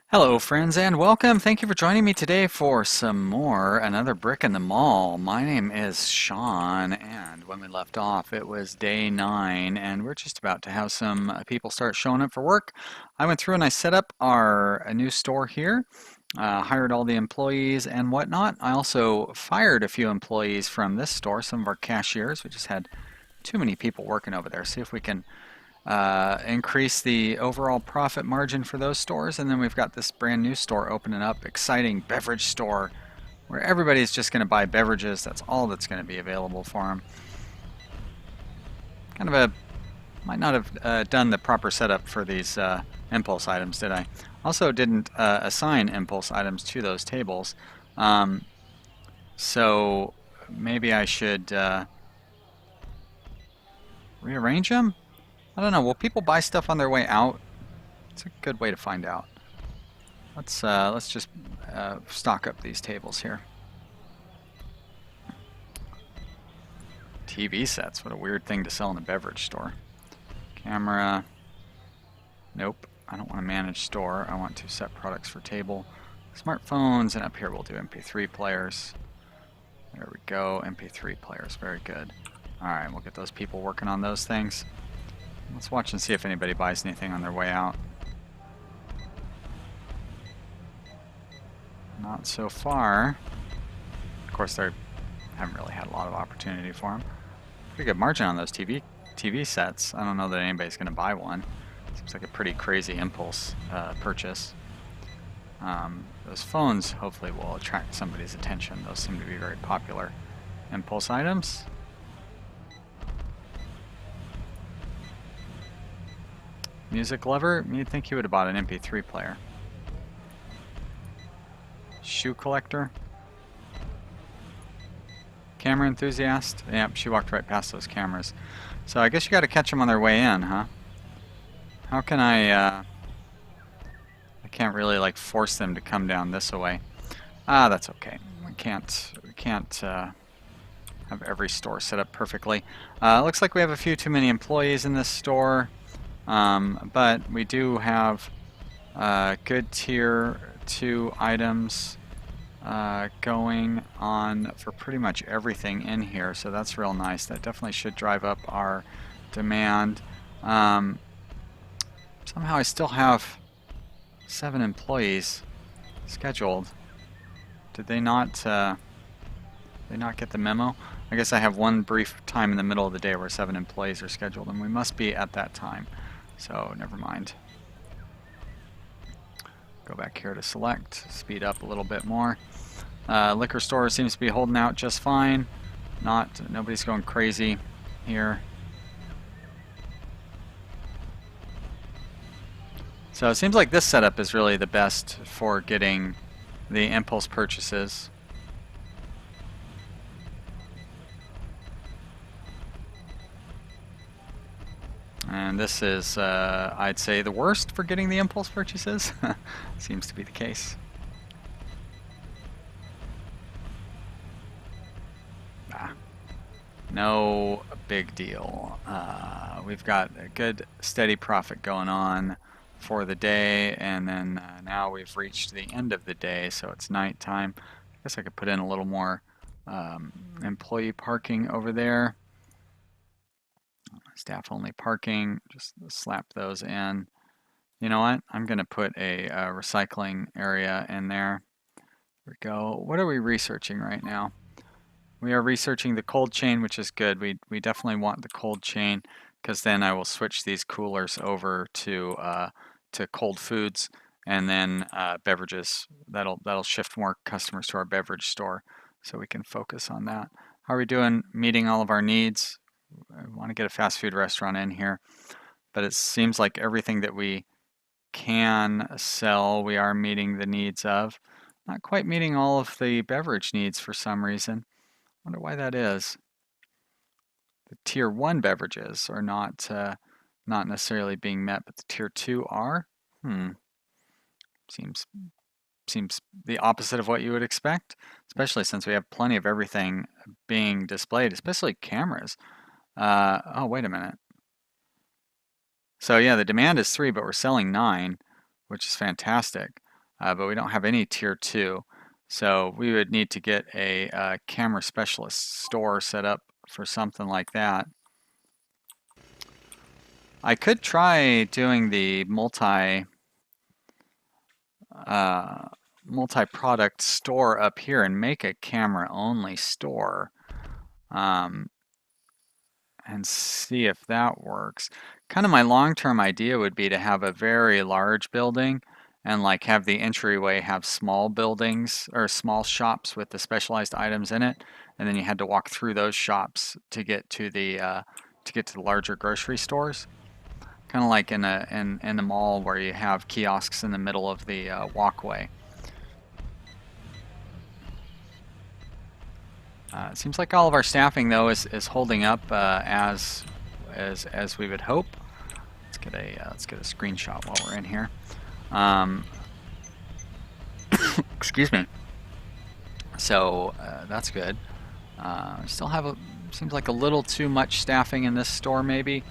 Hello, friends, and welcome. Thank you for joining me today for another brick in the mall. My name is Sean, and when we left off, it was day 9, and we're just about to have some people start showing up for work. I went through and I set up a new store here, hired all the employees and whatnot. I also fired a few employees from this store, some of our cashiers. We just had too many people working over there. See if we can increase the overall profit margin for those stores. And then we've got this brand new store opening up, exciting beverage store where everybody's just going to buy beverages. That's all that's going to be available for them. Kind of might not have done the proper setup for these impulse items, did I? Also didn't assign impulse items to those tables. Um, so maybe I should rearrange them? I don't know. Will people buy stuff on their way out? It's a good way to find out. Let's just stock up these tables here. TV sets. What a weird thing to sell in a beverage store. Camera. Nope. I don't want to manage store. I want to set products for table. Smartphones, and up here we'll do MP3 players. There we go. MP3 players. Very good. Alright, we'll get those people working on those things. Let's watch and see if anybody buys anything on their way out. Not so far. Of course, they haven't really had a lot of opportunity for them. Pretty good margin on those TV sets. I don't know that anybody's going to buy one. Seems like a pretty crazy impulse purchase. Those phones hopefully will attract somebody's attention. Those seem to be very popular impulse items. Music lover? You'd think he would have bought an MP3 player. Shoe collector? Camera enthusiast? Yep, she walked right past those cameras. So I guess you got to catch them on their way in, huh? How can I can't really like force them to come down this way. That's okay. We can't have every store set up perfectly. Looks like we have a few too many employees in this store, but we do have good tier 2 items going on for pretty much everything in here, so that's real nice. That definitely should drive up our demand. Somehow I still have 7 employees scheduled. Did they not get the memo? I guess I have one brief time in the middle of the day where 7 employees are scheduled, and we must be at that time. So never mind. Go back here to select, speed up a little bit more. Liquor store seems to be holding out just fine. Nobody's going crazy here. So it seems like this setup is really the best for getting the impulse purchases. And this is, I'd say, the worst for getting the impulse purchases. Seems to be the case. No big deal. We've got a good steady profit going on for the day, and then now we've reached the end of the day, so it's nighttime. I guess I could put in a little more employee parking over there. Staff only parking, just slap those in. You know what? I'm going to put a recycling area in there. There we go. What are we researching right now? We are researching the cold chain, which is good. We definitely want the cold chain, because then I will switch these coolers over to cold foods, and then beverages. That'll shift more customers to our beverage store, so we can focus on that. How are we doing meeting all of our needs? I want to get a fast food restaurant in here, but it seems like everything that we can sell, we are meeting the needs of. Not quite meeting all of the beverage needs for some reason. Wonder why that is. The tier 1 beverages are not necessarily being met, but the tier 2 are. Seems the opposite of what you would expect, especially since we have plenty of everything being displayed, especially cameras. Oh, wait a minute. So yeah, the demand is 3, but we're selling 9. which is fantastic, but we don't have any tier 2. So we would need to get a camera specialist store set up for something like that. I could try doing the multi-product store up here and make a camera only store, and see if that works. Kind of my long-term idea would be to have a very large building and like have the entryway have small buildings or small shops with the specialized items in it, and then you had to walk through those shops to get to the larger grocery stores. Kind of like in the mall where you have kiosks in the middle of the walkway. It seems like all of our staffing though is holding up as we would hope. Let's get a screenshot while we're in here. Excuse me. So that's good. Still have seems like a little too much staffing in this store maybe,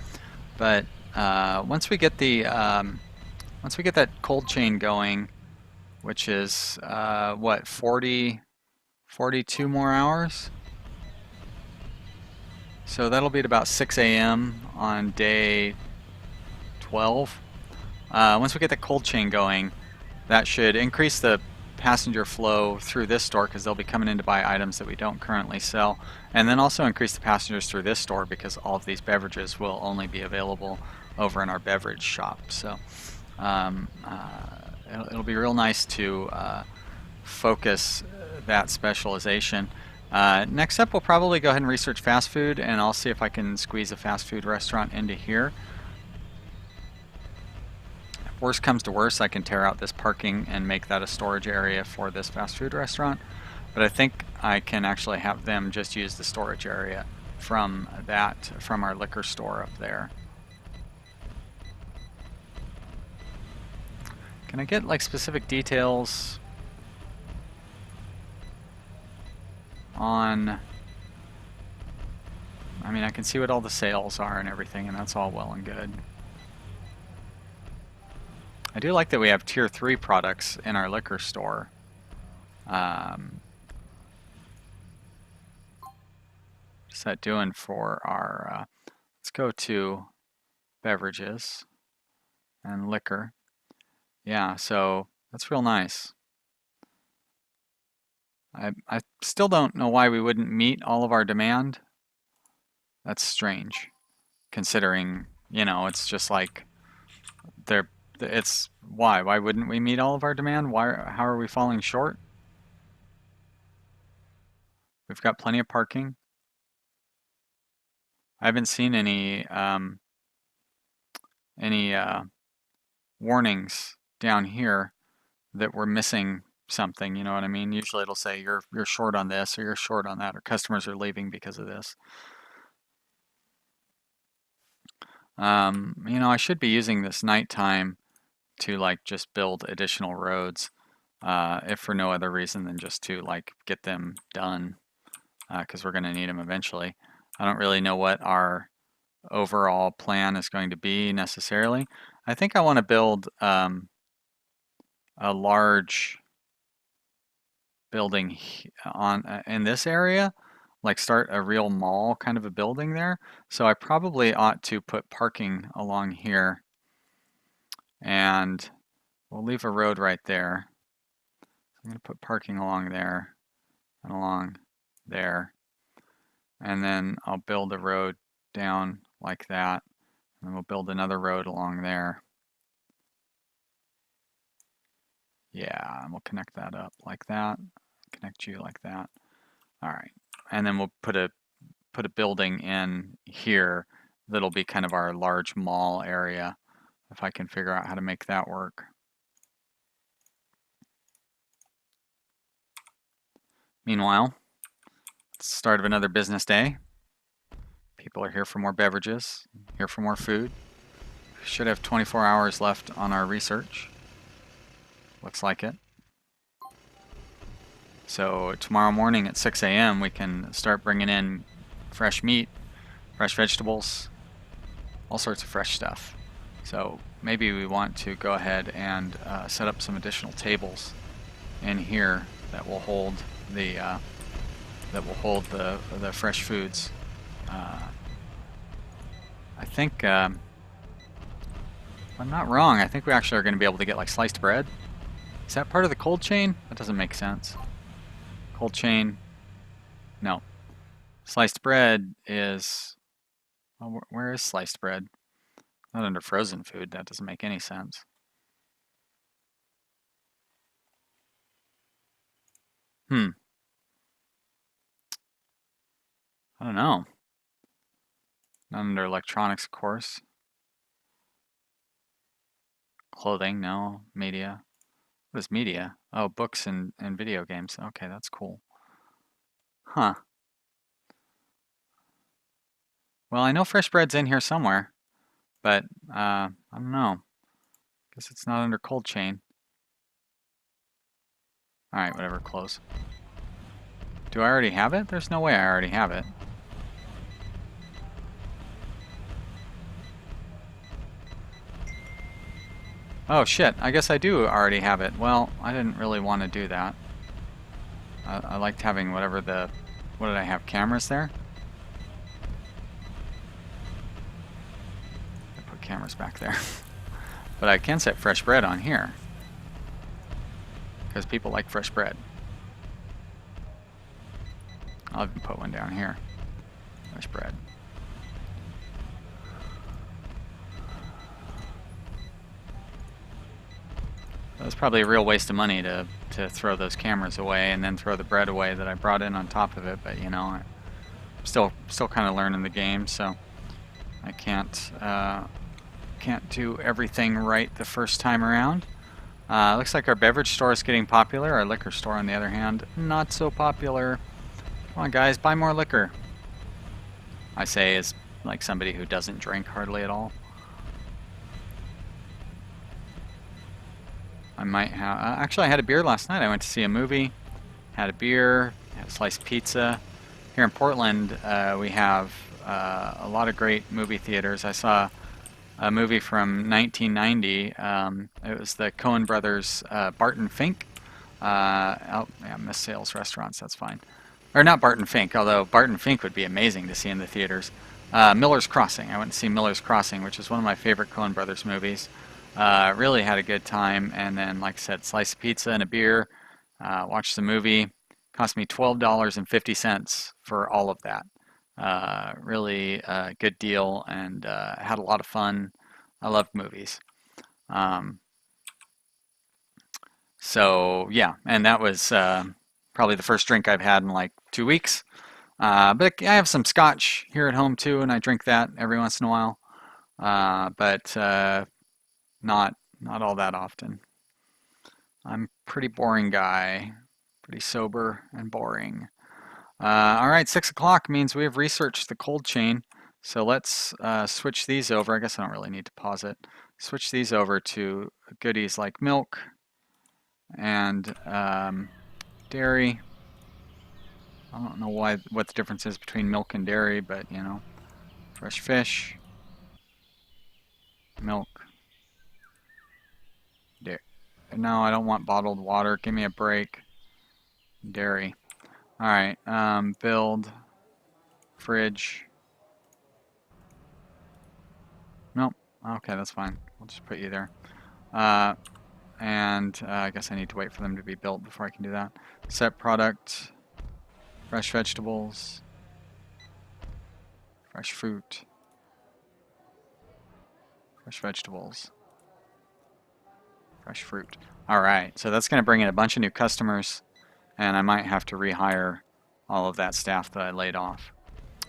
but once we get that cold chain going, which is what, 42 more hours? So that'll be at about 6 a.m. on day 12. Once we get the cold chain going, that should increase the passenger flow through this store because they'll be coming in to buy items that we don't currently sell, and then also increase the passengers through this store because all of these beverages will only be available over in our beverage shop. So it'll be real nice to focus that specialization. Next up, we'll probably go ahead and research fast food, and I'll see if I can squeeze a fast food restaurant into here. If worst comes to worst, I can tear out this parking and make that a storage area for this fast food restaurant. But I think I can actually have them just use the storage area from our liquor store up there. Can I get like specific details on, I mean, I can see what all the sales are and everything, and that's all well and good. I do like that we have tier 3 products in our liquor store. What's that doing for our, let's go to beverages and liquor. Yeah, so that's real nice. I still don't know why we wouldn't meet all of our demand. That's strange, considering, you know, it's just like why wouldn't we meet all of our demand? How are we falling short? We've got plenty of parking. I haven't seen any warnings down here that we're missing something, you know what I mean? Usually it'll say you're short on this or you're short on that, or customers are leaving because of this. You know, I should be using this nighttime to like just build additional roads, if for no other reason than just to like get them done, because we're going to need them eventually. I don't really know what our overall plan is going to be necessarily. I think I want to build a large building in this area, like start a real mall kind of a building there. So I probably ought to put parking along here, and we'll leave a road right there. I'm going to put parking along there and along there, and then I'll build a road down like that, and we'll build another road along there. Yeah, and we'll connect that up like that, connect you like that. All right, and then we'll put a building in here that'll be kind of our large mall area, if I can figure out how to make that work. Meanwhile, it's the start of another business day. People are here for more beverages, here for more food. We should have 24 hours left on our research. Looks like it. So tomorrow morning at 6 a.m. we can start bringing in fresh meat, fresh vegetables, all sorts of fresh stuff. So maybe we want to go ahead and set up some additional tables in here that will hold the fresh foods. I think, if I'm not wrong, I think we actually are going to be able to get like sliced bread. Is that part of the cold chain? That doesn't make sense. Cold chain, no. Sliced bread is, well, where is sliced bread? Not under frozen food. That doesn't make any sense. I don't know. Not under electronics, of course. Clothing, no. Media. What is media? Oh, books and video games. Okay, that's cool. Huh. Well, I know fresh bread's in here somewhere, but I don't know. Guess it's not under cold chain. Alright, whatever, close. Do I already have it? There's no way I already have it. Oh shit, I guess I do already have it. Well, I didn't really want to do that. I liked having whatever the... What did I have? Cameras there? I put cameras back there. But I can set fresh bread on here. Because people like fresh bread. I'll even put one down here. Fresh bread. That was probably a real waste of money to throw those cameras away and then throw the bread away that I brought in on top of it. But you know, I'm still kind of learning the game, so I can't do everything right the first time around. Looks like our beverage store is getting popular. Our liquor store, on the other hand, not so popular. Come on, guys, buy more liquor. I say as like somebody who doesn't drink hardly at all. I might have... actually, I had a beer last night. I went to see a movie, had a beer, had a sliced pizza. Here in Portland, we have a lot of great movie theaters. I saw a movie from 1990. It was the Coen brothers, Barton Fink. Oh, yeah, Miss Sales Restaurants, that's fine. Or not Barton Fink, although Barton Fink would be amazing to see in the theaters. Miller's Crossing. I went to see Miller's Crossing, which is one of my favorite Coen brothers movies. Really had a good time, and then, like I said, slice of pizza and a beer, watched the movie. Cost me $12.50 for all of that. Really good deal, and had a lot of fun. I love movies. So yeah, and that was probably the first drink I've had in like 2 weeks. But I have some scotch here at home too, and I drink that every once in a while. But not all that often. I'm a pretty boring guy, pretty sober and boring. All right, 6 o'clock means we have researched the cold chain. So let's switch these over. I guess I don't really need to pause it. Switch these over to goodies like milk and dairy. I don't know what the difference is between milk and dairy, but you know, fresh fish, milk, dairy. No, I don't want bottled water. Give me a break. Dairy. All right. Build fridge. Nope. Okay, that's fine. We'll just put you there. And I guess I need to wait for them to be built before I can do that. Set product. Fresh vegetables. Fresh fruit. Fresh vegetables. Fresh fruit. All right, so that's going to bring in a bunch of new customers, and I might have to rehire all of that staff that I laid off.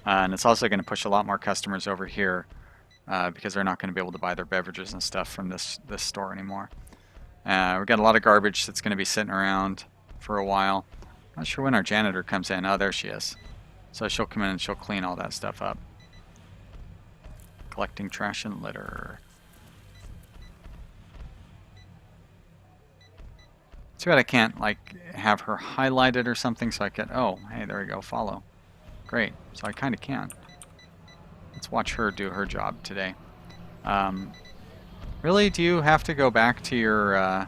And it's also going to push a lot more customers over here because they're not going to be able to buy their beverages and stuff from this store anymore. We've got a lot of garbage that's going to be sitting around for a while. Not sure when our janitor comes in. Oh, there she is. So she'll come in and she'll clean all that stuff up. Collecting trash and litter. Too bad I can't like have her highlighted or something so I can... Oh, hey, there we go. Follow. Great. So I kind of can. Let's watch her do her job today. Really? Do you have to go back to your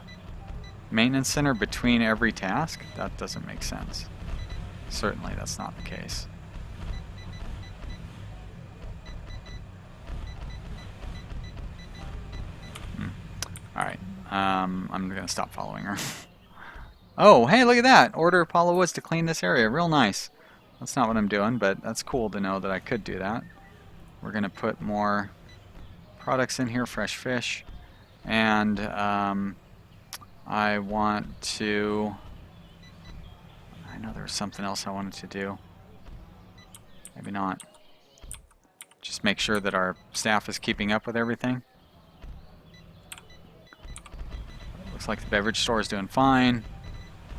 maintenance center between every task? That doesn't make sense. Certainly that's not the case. Alright, I'm gonna stop following her. Oh, hey, look at that! Order Apollo Woods to clean this area. Real nice. That's not what I'm doing, but that's cool to know that I could do that. We're gonna put more products in here, fresh fish, and I want to... I know there was something else I wanted to do. Maybe not. Just make sure that our staff is keeping up with everything. Looks like the beverage store is doing fine.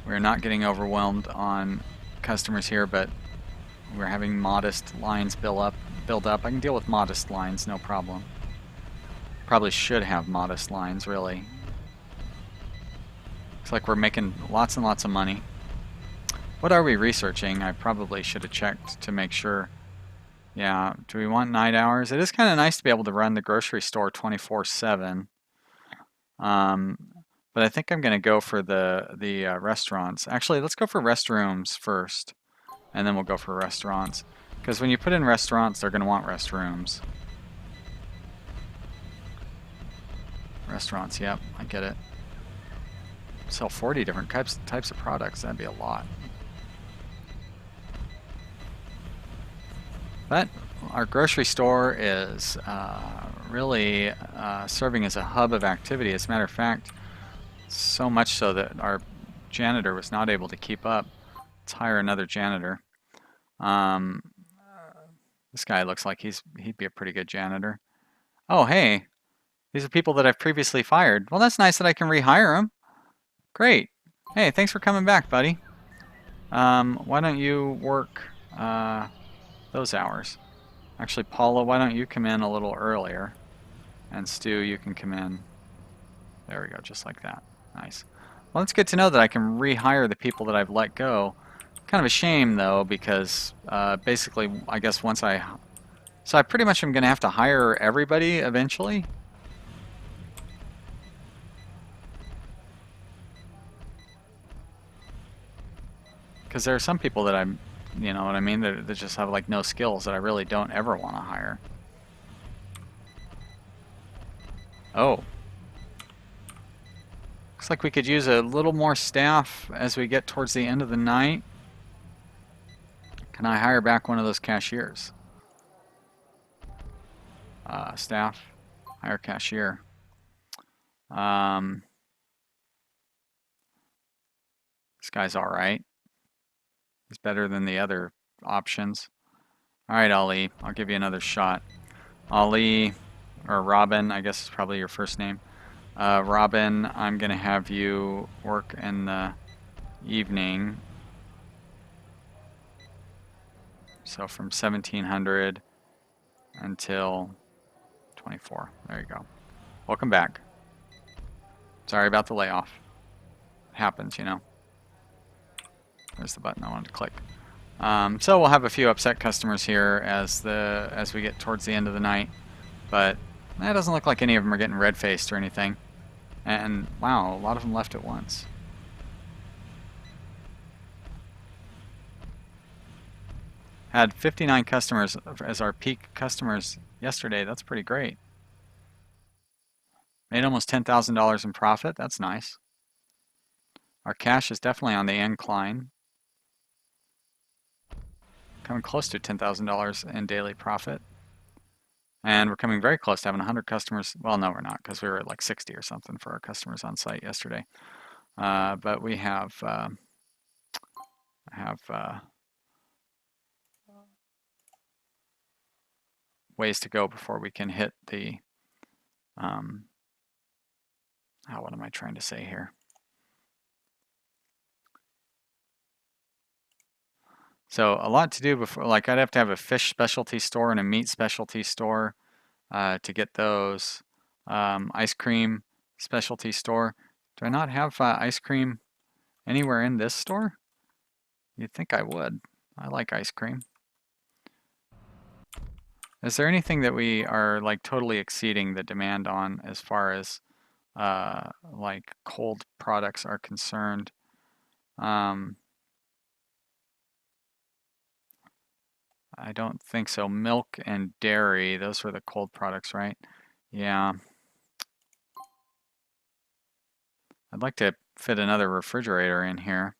We're not getting overwhelmed on customers here, but we're having modest lines build up. I can deal with modest lines, no problem. Probably should have modest lines, really. Looks like we're making lots and lots of money. What are we researching? I probably should have checked to make sure. Yeah, do we want night hours? It is kind of nice to be able to run the grocery store 24/7. But I think I'm going to go for the restaurants. Actually, let's go for restrooms first, and then we'll go for restaurants. Because when you put in restaurants, they're going to want restrooms. Restaurants, yep, I get it. Sell 40 different types of products. That'd be a lot. But our grocery store is really serving as a hub of activity. As a matter of fact, so much so that our janitor was not able to keep up. Let's hire another janitor. This guy looks like he'd be a pretty good janitor. Oh, hey, these are people that I've previously fired. Well, that's nice that I can rehire them. Great. Hey, thanks for coming back, buddy. Why don't you work those hours? Actually, Paula, why don't you come in a little earlier? And Stu, you can come in. There we go, just like that. Nice. Well, it's good to know that I can rehire the people that I've let go. Kind of a shame, though, because basically, I guess so I pretty much am going to have to hire everybody eventually. Because there are some people that I'm, you know what I mean, that just have like no skills that I really don't ever want to hire. Oh. Looks like we could use a little more staff as we get towards the end of the night. Can I hire back one of those cashiers? Staff, hire cashier. This guy's all right. He's better than the other options. All right, Ali, I'll give you another shot. Ali, or Robin, I guess is probably your first name. Robin, I'm gonna have you work in the evening. So from 1700 until 24. There you go. Welcome back. Sorry about the layoff. It happens, you know. There's the button I wanted to click. So we'll have a few upset customers here as we get towards the end of the night, but that doesn't look like any of them are getting red-faced or anything. And wow, a lot of them left at once. Had 59 customers as our peak customers yesterday. That's pretty great. Made almost $10,000 in profit. That's nice. Our cash is definitely on the incline. Coming close to $10,000 in daily profit. And we're coming very close to having 100 customers. Well, no, we're not, because we were at like 60 or something for our customers on site yesterday. But we have ways to go before we can hit the, what am I trying to say here? So a lot to do before, like I'd have to have a fish specialty store and a meat specialty store to get those. Ice cream specialty store. Do I not have ice cream anywhere in this store? You'd think I would. I like ice cream. Is there anything that we are like totally exceeding the demand on as far as like cold products are concerned? Um, I don't think so. Milk and dairy, those were the cold products, right? Yeah. I'd like to fit another refrigerator in here.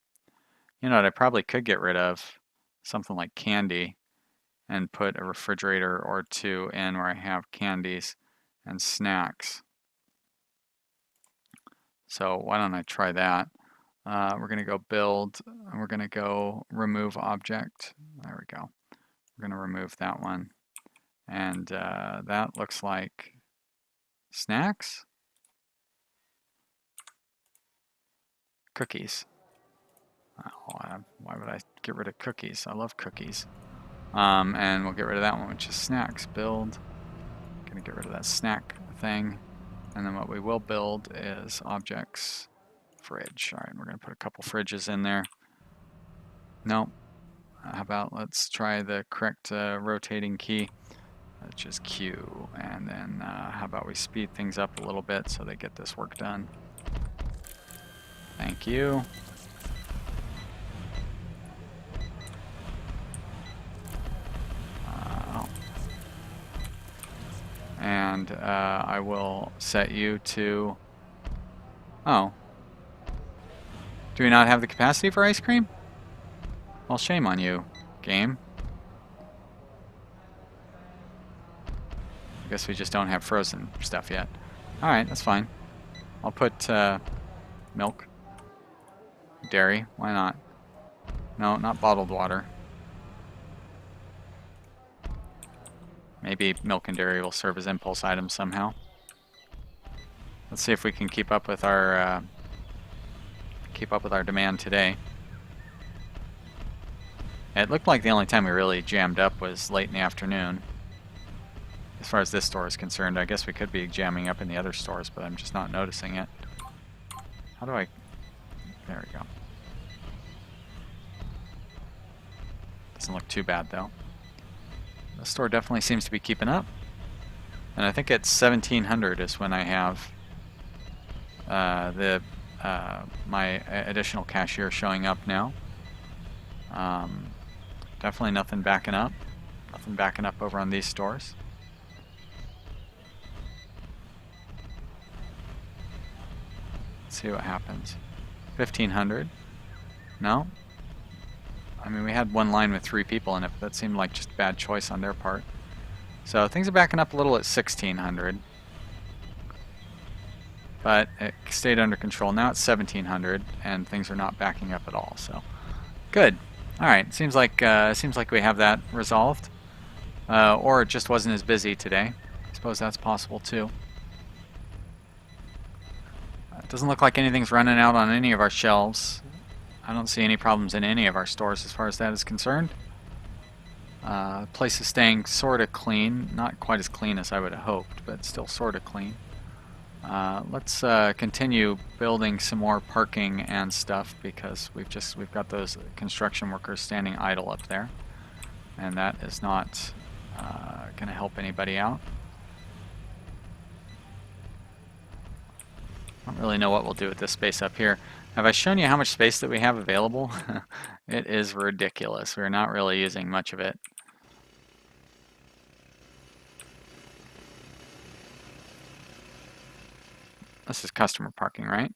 You know what I probably could get rid of? Something like candy and put a refrigerator or two in where I have candies and snacks. So why don't I try that? We're going to go build, and we're going to go remove object. There we go. We're going to remove that one. And that looks like snacks, cookies. Why would I get rid of cookies? I love cookies. And we'll get rid of that one, which is snacks. Build. Going to get rid of that snack thing. And then what we will build is objects, fridge. All right, we're going to put a couple fridges in there. No. How about let's try the correct rotating key, which is Q. And then how about we speed things up a little bit so they get this work done. Thank you. And I will set you to... Oh. Do we not have the capacity for ice cream? Well, shame on you, game. I guess we just don't have frozen stuff yet. Alright, that's fine. I'll put milk. Dairy, why not? No, not bottled water. Maybe milk and dairy will serve as impulse items somehow. Let's see if we can keep up with our demand today. It looked like the only time we really jammed up was late in the afternoon. As far as this store is concerned, I guess we could be jamming up in the other stores, but I'm just not noticing it. How do I... There we go. Doesn't look too bad though. The store definitely seems to be keeping up. And I think at 1700 is when I have my additional cashier showing up now. Definitely nothing backing up. Nothing backing up over on these stores. Let's see what happens. 1500. No. I mean, we had one line with 3 people in it, but that seemed like just a bad choice on their part. So things are backing up a little at 1600. But it stayed under control. Now it's 1700, and things are not backing up at all. So good. All right. Seems like we have that resolved, or it just wasn't as busy today. I suppose that's possible too. It doesn't look like anything's running out on any of our shelves. I don't see any problems in any of our stores as far as that is concerned. The place is staying sort of clean. Not quite as clean as I would have hoped, but still sort of clean. Let's continue building some more parking and stuff because we've got those construction workers standing idle up there, and that is not going to help anybody out. I don't really know what we'll do with this space up here. Have I shown you how much space that we have available? It is ridiculous. We're not really using much of it. This is customer parking, right?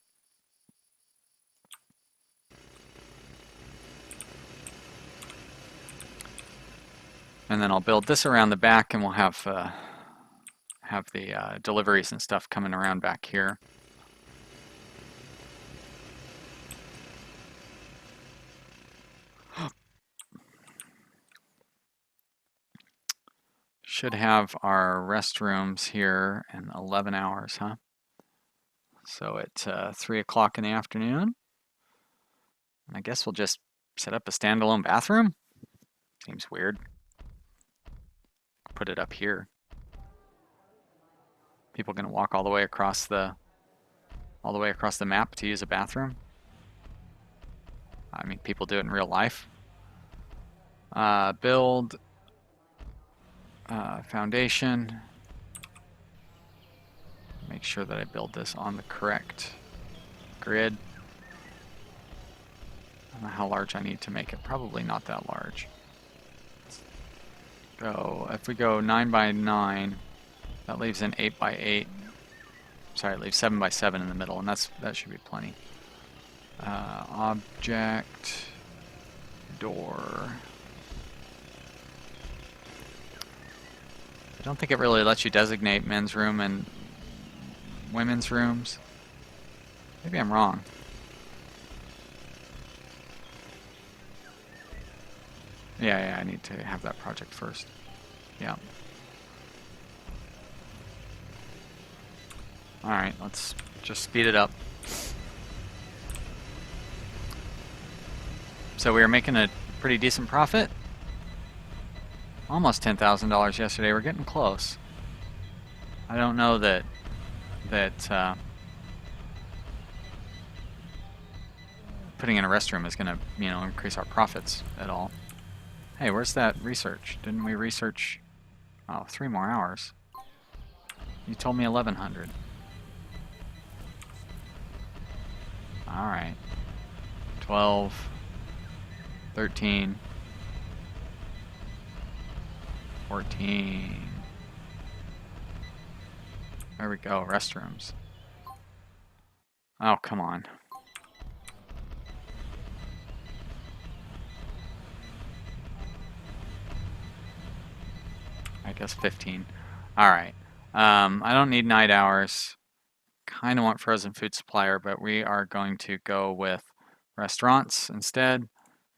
And then I'll build this around the back, and we'll have the deliveries and stuff coming around back here. Should have our restrooms here in 11 hours, huh? So at 3 o'clock in the afternoon. I guess we'll just set up a standalone bathroom. Seems weird. Put it up here. People gonna walk all the way across the map to use a bathroom. I mean, people do it in real life. Build foundation. Make sure that I build this on the correct grid. I don't know how large I need to make it. Probably not that large. If we go 9 by 9, that leaves an 8 by 8. Sorry, it leaves 7 by 7 in the middle, and that should be plenty. Object, door. I don't think it really lets you designate men's room and women's rooms. Maybe I'm wrong. Yeah, I need to have that project first. Yeah. Alright, let's just speed it up. So we were making a pretty decent profit. Almost $10,000 yesterday. We're getting close. I don't know that putting in a restroom is going to, increase our profits at all. Hey, where's that research? Didn't we research? Oh, 3 more hours. You told me 1100. All right. 12, 13, 14. There we go, restrooms. Oh, come on. I guess 15. All right. I don't need night hours. Kind of want frozen food supplier, but we are going to go with restaurants instead.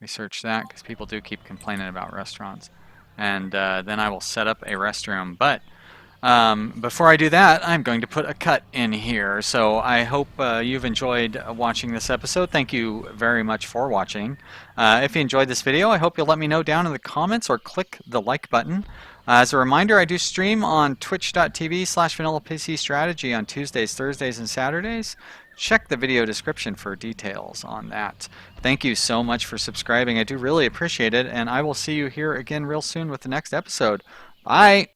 Research that because people do keep complaining about restaurants. And then I will set up a restroom. But before I do that, I'm going to put a cut in here. So I hope you've enjoyed watching this episode. Thank you very much for watching. If you enjoyed this video, I hope you'll let me know down in the comments or click the like button. As a reminder, I do stream on twitch.tv/VanillaPCStrategy on Tuesdays, Thursdays, and Saturdays. Check the video description for details on that. Thank you so much for subscribing. I do really appreciate it, and I will see you here again real soon with the next episode. Bye!